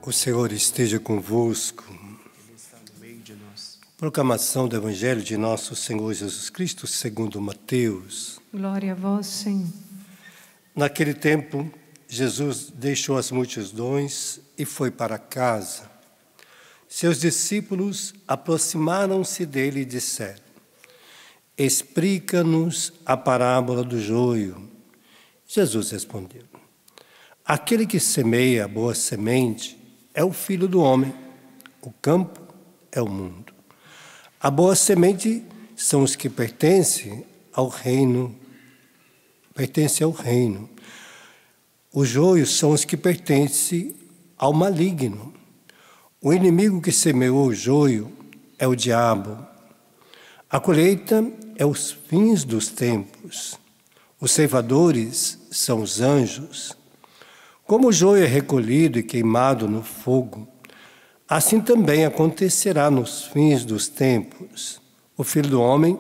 O Senhor esteja convosco. Ele está no meio de nós. Proclamação do Evangelho de nosso Senhor Jesus Cristo segundo Mateus. Glória a vós, Senhor. Naquele tempo, Jesus deixou as multidões e foi para casa. Seus discípulos aproximaram-se dele e disseram: Explica-nos a parábola do joio. Jesus respondeu: Aquele que semeia a boa semente é o Filho do homem. O campo é o mundo. A boa semente são os que pertencem ao reino. Os joios são os que pertencem ao maligno. O inimigo que semeou o joio é o diabo. A colheita é os fins dos tempos. Os ceifadores são os anjos. Como o joio é recolhido e queimado no fogo, assim também acontecerá nos fins dos tempos. O Filho do Homem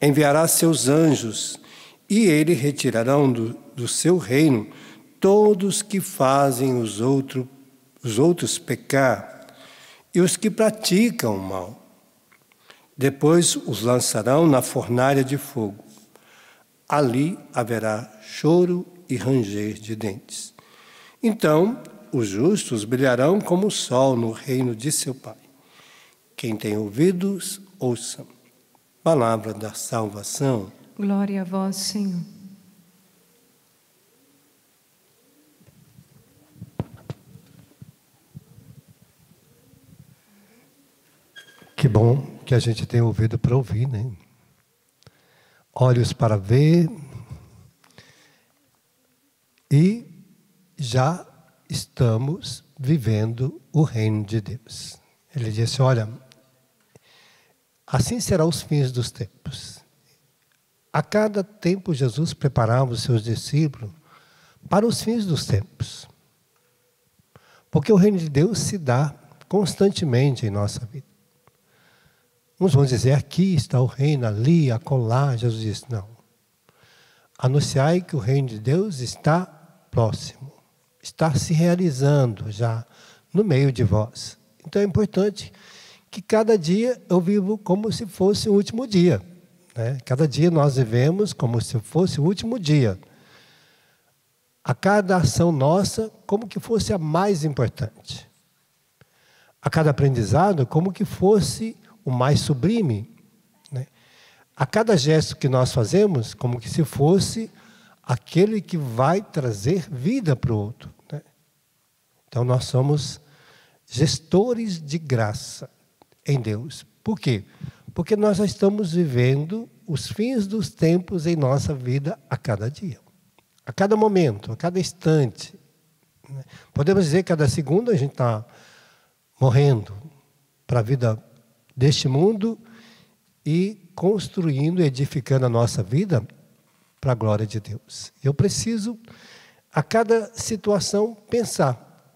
enviará seus anjos, e eles retirarão do seu reino todos que fazem os outros pecar e os que praticam o mal. Depois os lançarão na fornalha de fogo. Ali haverá choro e ranger de dentes. Então, os justos brilharão como o sol no reino de seu Pai. Quem tem ouvidos, ouça. Palavra da salvação. Glória a vós, Senhor. Que bom que a gente tem ouvido para ouvir, né? Olhos para ver e já estamos vivendo o reino de Deus. Ele disse: olha, assim serão os fins dos tempos. A cada tempo Jesus preparava os seus discípulos para os fins dos tempos. Porque o reino de Deus se dá constantemente em nossa vida. Uns vão dizer: aqui está o reino, ali, acolá. Jesus disse: não. Anunciai que o reino de Deus está próximo. Está se realizando já no meio de vós. Então é importante que cada dia eu vivo como se fosse o último dia. Né? Cada dia nós vivemos como se fosse o último dia. A cada ação nossa, como que fosse a mais importante. A cada aprendizado, como que fosse o mais sublime. Né? A cada gesto que nós fazemos, como que se fosse aquele que vai trazer vida para o outro. Né? Então nós somos gestores de graça em Deus. Por quê? Porque nós já estamos vivendo os fins dos tempos em nossa vida a cada dia. A cada momento, a cada instante. Né? Podemos dizer que cada segundo a gente está morrendo para a vida deste mundo e construindo, edificando a nossa vida para a glória de Deus. Eu preciso, a cada situação, pensar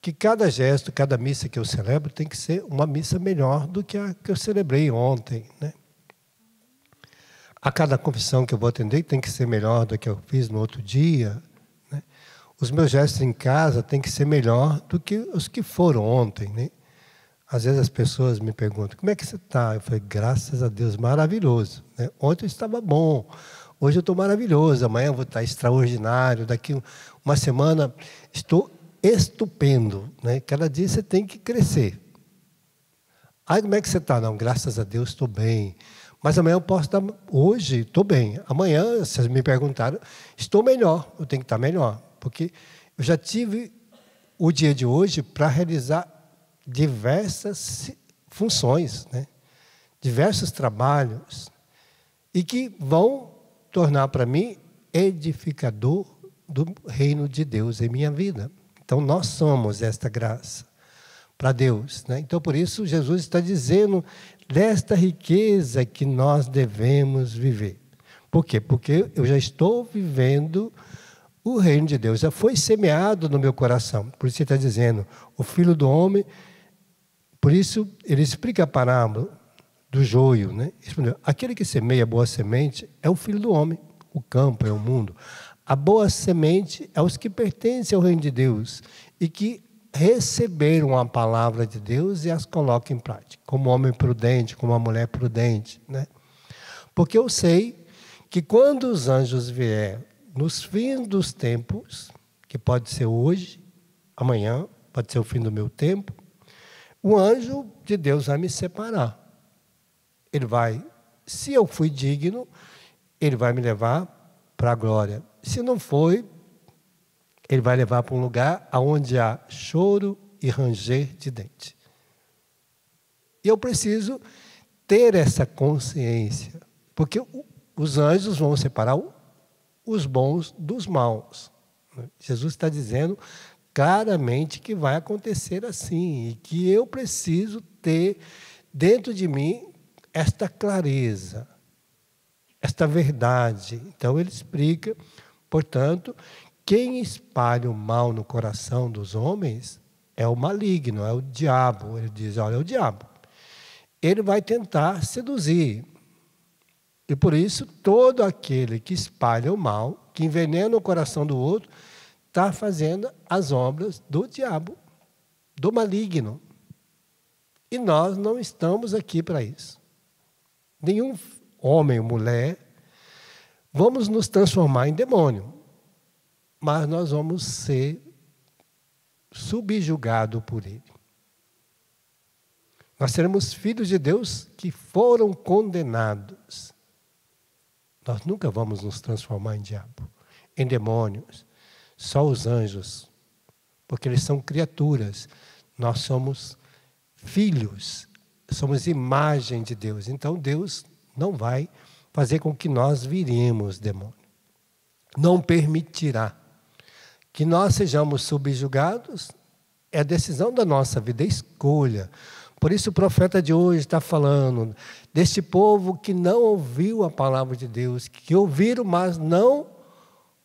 que cada gesto, cada missa que eu celebro tem que ser uma missa melhor do que a que eu celebrei ontem. Né? A cada confissão que eu vou atender tem que ser melhor do que eu fiz no outro dia. Né? Os meus gestos em casa tem que ser melhor do que os que foram ontem. Né? Às vezes as pessoas me perguntam: como é que você está? Eu falei: graças a Deus, maravilhoso. Né? Ontem eu estava bom. Hoje eu estou maravilhoso, amanhã eu vou estar extraordinário, daqui uma semana estou estupendo. Né? Cada dia você tem que crescer. Aí como é que você está? Não, graças a Deus estou bem. Mas amanhã eu posso estar... Hoje estou bem. Amanhã, se vocês me perguntaram, estou melhor. Eu tenho que estar melhor. Porque eu já tive o dia de hoje para realizar diversas funções, né? Diversos trabalhos, e que vão tornar para mim edificador do reino de Deus em minha vida. Então nós somos esta graça para Deus. Né? Então por isso Jesus está dizendo desta riqueza que nós devemos viver. Por quê? Porque eu já estou vivendo o reino de Deus, já foi semeado no meu coração. Por isso ele está dizendo, o Filho do Homem, por isso ele explica a parábola do joio, né? Aquele que semeia a boa semente é o Filho do Homem. O campo é o mundo. A boa semente é os que pertencem ao reino de Deus e que receberam a palavra de Deus e as colocam em prática, como homem prudente, como uma mulher prudente, né? Porque eu sei que quando os anjos vier nos fins dos tempos, que pode ser hoje, amanhã, pode ser o fim do meu tempo, o anjo de Deus vai me separar. Ele vai, se eu fui digno, ele vai me levar para a glória. Se não foi, ele vai levar para um lugar onde há choro e ranger de dente. E eu preciso ter essa consciência, porque os anjos vão separar os bons dos maus. Jesus está dizendo claramente que vai acontecer assim, e que eu preciso ter dentro de mim esta clareza, esta verdade. Então ele explica, portanto, quem espalha o mal no coração dos homens é o maligno, é o diabo. Ele diz, olha, é o diabo. Ele vai tentar seduzir. E por isso, todo aquele que espalha o mal, que envenena o coração do outro, está fazendo as obras do diabo, do maligno. E nós não estamos aqui para isso. Nenhum homem ou mulher vamos nos transformar em demônio, mas nós vamos ser subjugados por ele. Nós seremos filhos de Deus que foram condenados. Nós nunca vamos nos transformar em diabo, em demônios. Só os anjos, porque eles são criaturas. Nós somos filhos, somos imagem de Deus. Então Deus não vai fazer com que nós viremos demônio. Não permitirá que nós sejamos subjugados. É a decisão da nossa vida, é escolha. Por isso o profeta de hoje está falando deste povo que não ouviu a palavra de Deus, que ouviram, mas não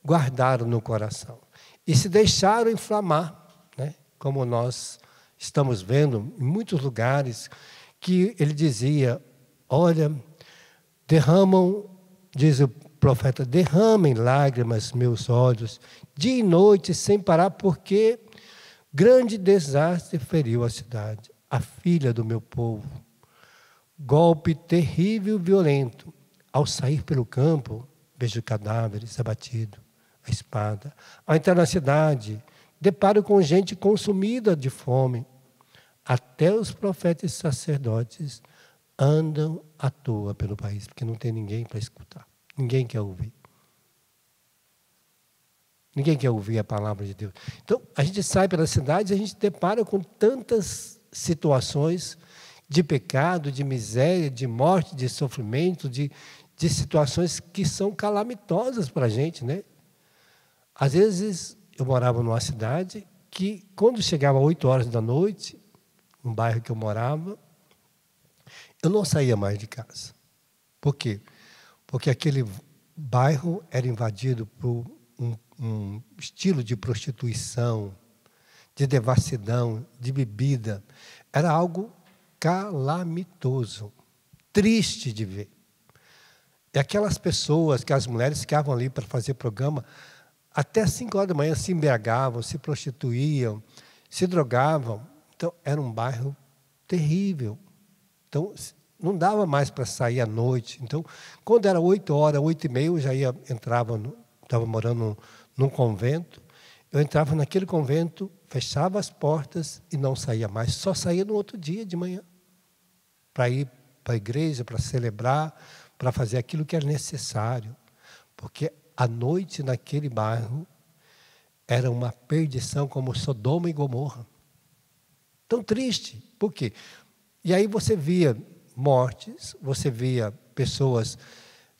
guardaram no coração. E se deixaram inflamar, né? Como nós estamos vendo em muitos lugares, que ele dizia, olha, derramam, diz o profeta, derramem lágrimas meus olhos, dia e noite sem parar, porque grande desastre feriu a cidade, a filha do meu povo. Golpe terrível e violento. Ao sair pelo campo, vejo cadáveres abatidos, a espada. Ao entrar na cidade, deparo com gente consumida de fome. Até os profetas e sacerdotes andam à toa pelo país, porque não tem ninguém para escutar. Ninguém quer ouvir. Ninguém quer ouvir a palavra de Deus. Então, a gente sai pela cidade e a gente depara com tantas situações de pecado, de miséria, de morte, de sofrimento, de situações que são calamitosas para a gente, né? Às vezes, eu morava numa cidade que, quando chegava 8 horas da noite, no bairro que eu morava, eu não saía mais de casa. Por quê? Porque aquele bairro era invadido por um estilo de prostituição, de devassidão, de bebida. Era algo calamitoso, triste de ver. E aquelas pessoas, que as mulheres ficavam ali para fazer programa, até 5 horas da manhã se embriagavam, se prostituíam, se drogavam. Então, era um bairro terrível. Então, não dava mais para sair à noite. Então, quando era 8 horas, 8h30, eu já estava morando num convento. Eu entrava naquele convento, fechava as portas e não saía mais. Só saía no outro dia de manhã, para ir para a igreja, para celebrar, para fazer aquilo que era necessário. Porque a noite naquele bairro era uma perdição como Sodoma e Gomorra. Tão triste. Por quê? E aí você via mortes, você via pessoas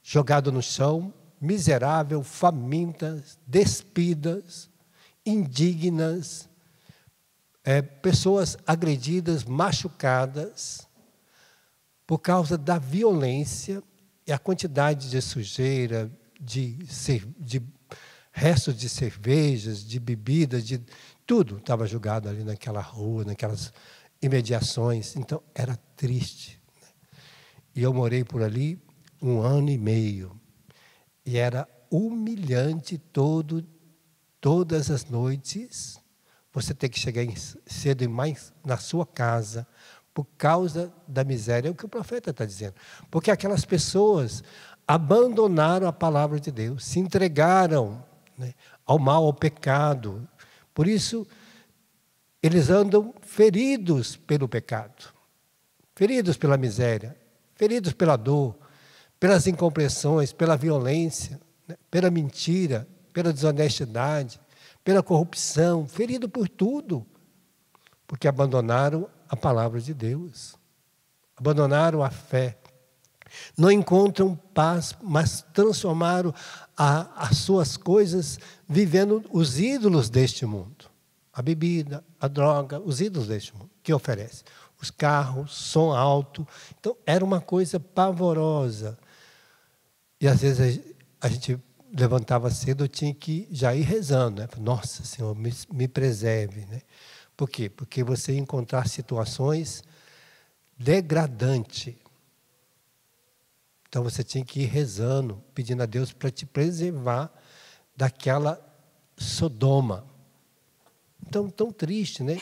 jogadas no chão, miseráveis, famintas, despidas, indignas, pessoas agredidas, machucadas, por causa da violência e a quantidade de sujeira, de restos de cervejas, de bebidas, de tudo estava jogado ali naquela rua, naquelas imediações. Então, era triste. E eu morei por ali 1 ano e meio. E era humilhante todas as noites você tem que chegar cedo mais na sua casa por causa da miséria. É o que o profeta está dizendo. Porque aquelas pessoas abandonaram a palavra de Deus, se entregaram, né, ao mal, ao pecado. Por isso, eles andam feridos pelo pecado, feridos pela miséria, feridos pela dor, pelas incompreensões, pela violência, né, pela mentira, pela desonestidade, pela corrupção, ferido por tudo, porque abandonaram a palavra de Deus, abandonaram a fé, não encontram paz, mas transformaram as suas coisas vivendo os ídolos deste mundo, a bebida, a droga, os ídolos deste mundo que oferece, os carros, som alto. Então era uma coisa pavorosa, e às vezes a gente levantava cedo, eu tinha que já ir rezando, né? Nossa Senhor, me preserve, né? Por quê? Porque você ia encontrar situações degradantes. Então você tinha que ir rezando, pedindo a Deus para te preservar daquela Sodoma. Então, tão triste, né?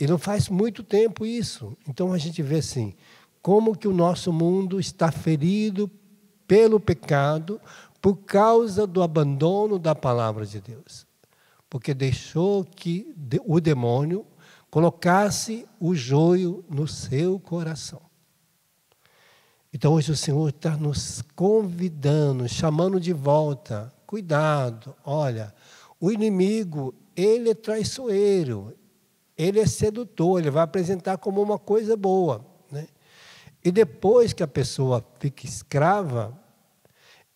E não faz muito tempo isso. Então a gente vê assim, como que o nosso mundo está ferido pelo pecado, por causa do abandono da palavra de Deus. Porque deixou que o demônio colocasse o joio no seu coração. Então hoje o Senhor está nos convidando, chamando de volta. Cuidado, olha, o inimigo, ele é traiçoeiro, ele é sedutor, ele vai apresentar como uma coisa boa, né? E depois que a pessoa fica escrava,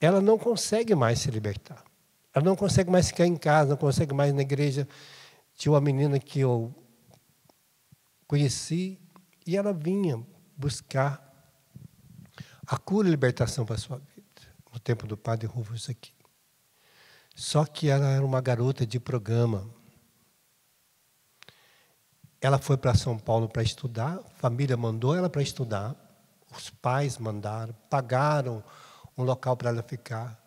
ela não consegue mais se libertar. Ela não consegue mais ficar em casa, não consegue mais ir na igreja. Tinha uma menina que eu conheci e ela vinha buscar a cura e libertação para a sua vida, no tempo do Padre Rufus aqui. Só que ela era uma garota de programa. Ela foi para São Paulo para estudar, a família mandou ela para estudar, os pais mandaram, pagaram um local para ela ficar.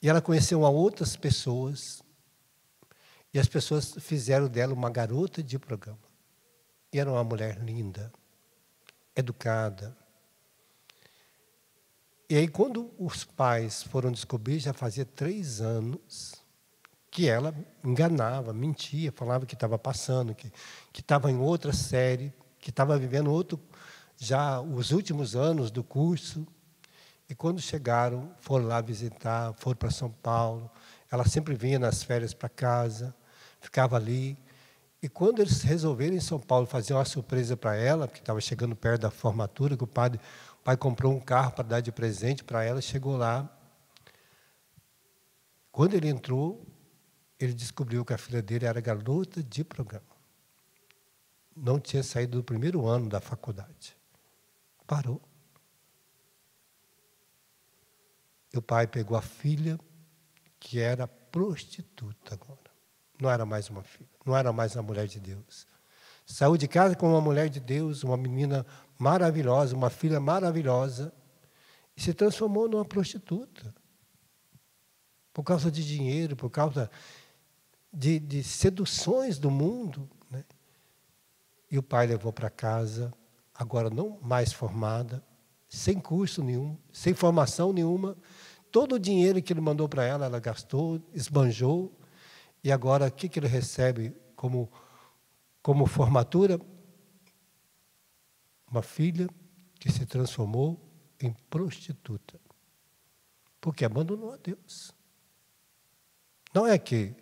E ela conheceu a outras pessoas, e as pessoas fizeram dela uma garota de programa. E era uma mulher linda, educada. E aí, quando os pais foram descobrir, já fazia 3 anos, que ela enganava, mentia, falava que estava passando, que estava em outra série, que estava vivendo outro, já os últimos anos do curso. E quando chegaram, foram lá visitar, foram para São Paulo. Ela sempre vinha nas férias para casa, ficava ali. E quando eles resolveram em São Paulo fazer uma surpresa para ela, porque estava chegando perto da formatura, que o pai comprou um carro para dar de presente para ela, chegou lá. Quando ele entrou, ele descobriu que a filha dele era garota de programa. Não tinha saído do primeiro ano da faculdade. Parou. E o pai pegou a filha, que era prostituta agora. Não era mais uma filha, não era mais uma mulher de Deus. Saiu de casa com uma mulher de Deus, uma menina maravilhosa, uma filha maravilhosa, e se transformou numa prostituta. Por causa de dinheiro, por causa de seduções do mundo, né? E o pai levou para casa, agora não mais formada, sem curso nenhum, sem formação nenhuma. Todo o dinheiro que ele mandou para ela, ela gastou, esbanjou. E agora, o que ele recebe como formatura? Uma filha que se transformou em prostituta. Porque abandonou a Deus. Não é que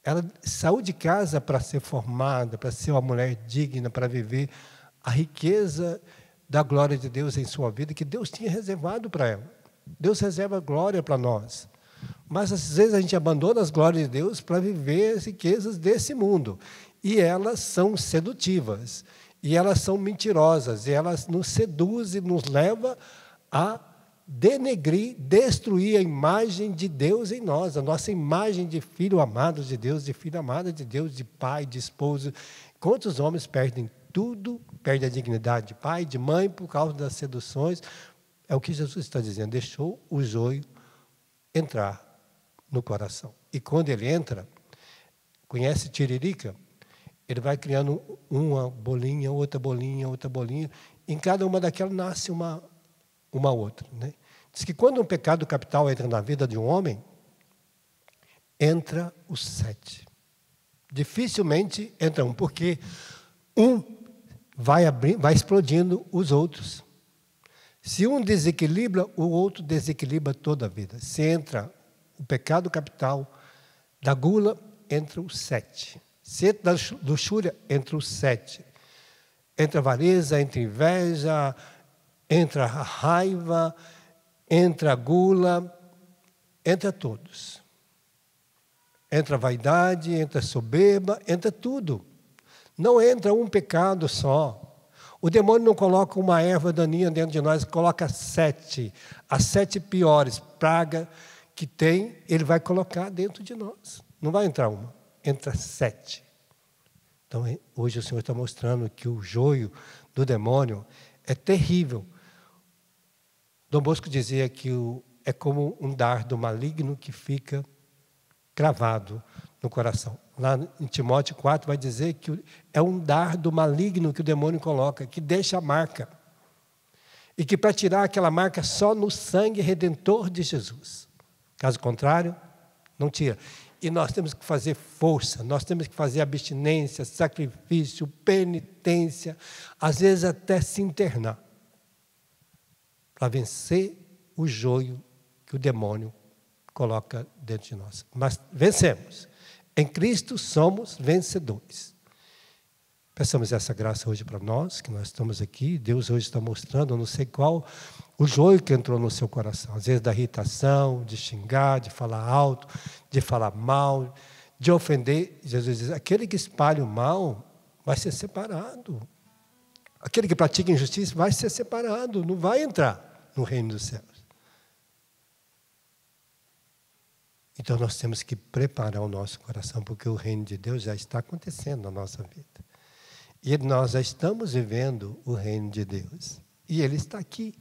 ela saiu de casa para ser formada, para ser uma mulher digna, para viver a riqueza da glória de Deus em sua vida, que Deus tinha reservado para ela. Deus reserva glória para nós. Mas, às vezes, a gente abandona as glórias de Deus para viver as riquezas desse mundo. E elas são sedutivas, e elas são mentirosas, e elas nos seduzem, nos levam a denegrir, destruir a imagem de Deus em nós, a nossa imagem de filho amado de Deus, de filha amada de Deus, de pai, de esposo. Quantos homens perdem tudo, perdem a dignidade de pai, de mãe, por causa das seduções? É o que Jesus está dizendo, deixou o joio entrar no coração. E quando ele entra, conhece Tiririca? Ele vai criando uma bolinha, outra bolinha, outra bolinha. Em cada uma daquelas nasce uma outra, né? Diz que quando um pecado capital entra na vida de um homem, entra os 7. Dificilmente entra um, porque um vai explodindo os outros. Se um desequilibra, o outro desequilibra toda a vida. Se entra o pecado capital da gula, entra os 7. Se entra da luxúria, entra os 7. Entra a avareza, entra a inveja, entra a raiva, entra a gula, entra todos. Entra a vaidade, entra a soberba, entra tudo. Não entra um pecado só. O demônio não coloca uma erva daninha dentro de nós, coloca 7. As 7 piores pragas que tem, ele vai colocar dentro de nós. Não vai entrar uma, entra 7. Então, hoje o Senhor está mostrando que o joio do demônio é terrível. Dom Bosco dizia que é como um dardo maligno que fica cravado no coração. Lá em Timóteo 4 vai dizer que é um dardo maligno que o demônio coloca, que deixa a marca. E que para tirar aquela marca só no sangue redentor de Jesus. Caso contrário, não tira. E nós temos que fazer força, nós temos que fazer abstinência, sacrifício, penitência, às vezes até se internar, para vencer o joio que o demônio coloca dentro de nós. Mas vencemos. Em Cristo somos vencedores. Peçamos essa graça hoje para nós, que nós estamos aqui. Deus hoje está mostrando, eu não sei qual, o joio que entrou no seu coração. Às vezes da irritação, de xingar, de falar alto, de falar mal, de ofender. Jesus diz, aquele que espalha o mal vai ser separado. Aquele que pratica injustiça vai ser separado, não vai entrar no reino dos céus. Então nós temos que preparar o nosso coração, porque o reino de Deus já está acontecendo na nossa vida. E nós já estamos vivendo o reino de Deus. E Ele está aqui.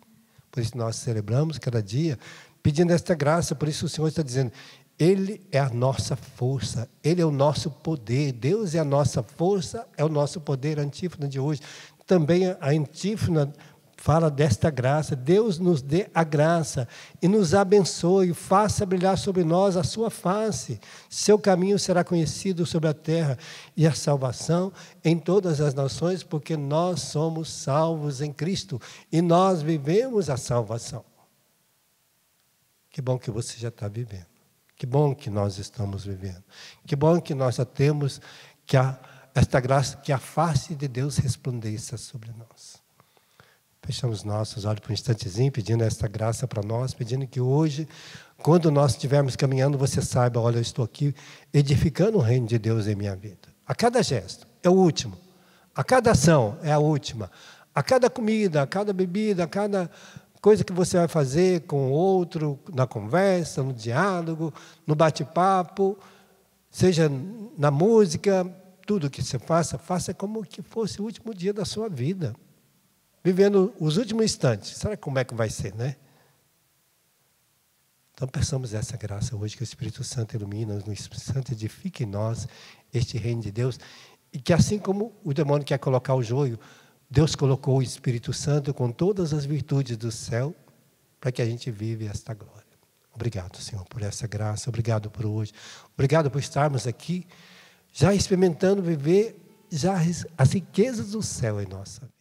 Por isso nós celebramos cada dia, pedindo esta graça. Por isso o Senhor está dizendo, Ele é a nossa força, Ele é o nosso poder. Deus é a nossa força, é o nosso poder. A antífona de hoje, também a antífona fala desta graça. Deus nos dê a graça e nos abençoe, faça brilhar sobre nós a sua face. Seu caminho será conhecido sobre a terra e a salvação em todas as nações, porque nós somos salvos em Cristo e nós vivemos a salvação. Que bom que você já está vivendo. Que bom que nós estamos vivendo. Que bom que nós já temos esta graça, que a face de Deus resplandeça sobre nós. Fechamos nossos olhos por um instantezinho, pedindo esta graça para nós, pedindo que hoje, quando nós estivermos caminhando, você saiba, olha, eu estou aqui edificando o reino de Deus em minha vida. A cada gesto é o último, a cada ação é a última, a cada comida, a cada bebida, a cada coisa que você vai fazer com o outro, na conversa, no diálogo, no bate-papo, seja na música, tudo que você faça, faça como que fosse o último dia da sua vida. Vivendo os últimos instantes. Será como é que vai ser, né? Então, peçamos essa graça hoje, que o Espírito Santo ilumina, o Espírito Santo edifique em nós este reino de Deus. E que assim como o demônio quer colocar o joio, Deus colocou o Espírito Santo com todas as virtudes do céu, para que a gente vive esta glória. Obrigado, Senhor, por essa graça. Obrigado por hoje. Obrigado por estarmos aqui, já experimentando viver já as riquezas do céu em nossa vida.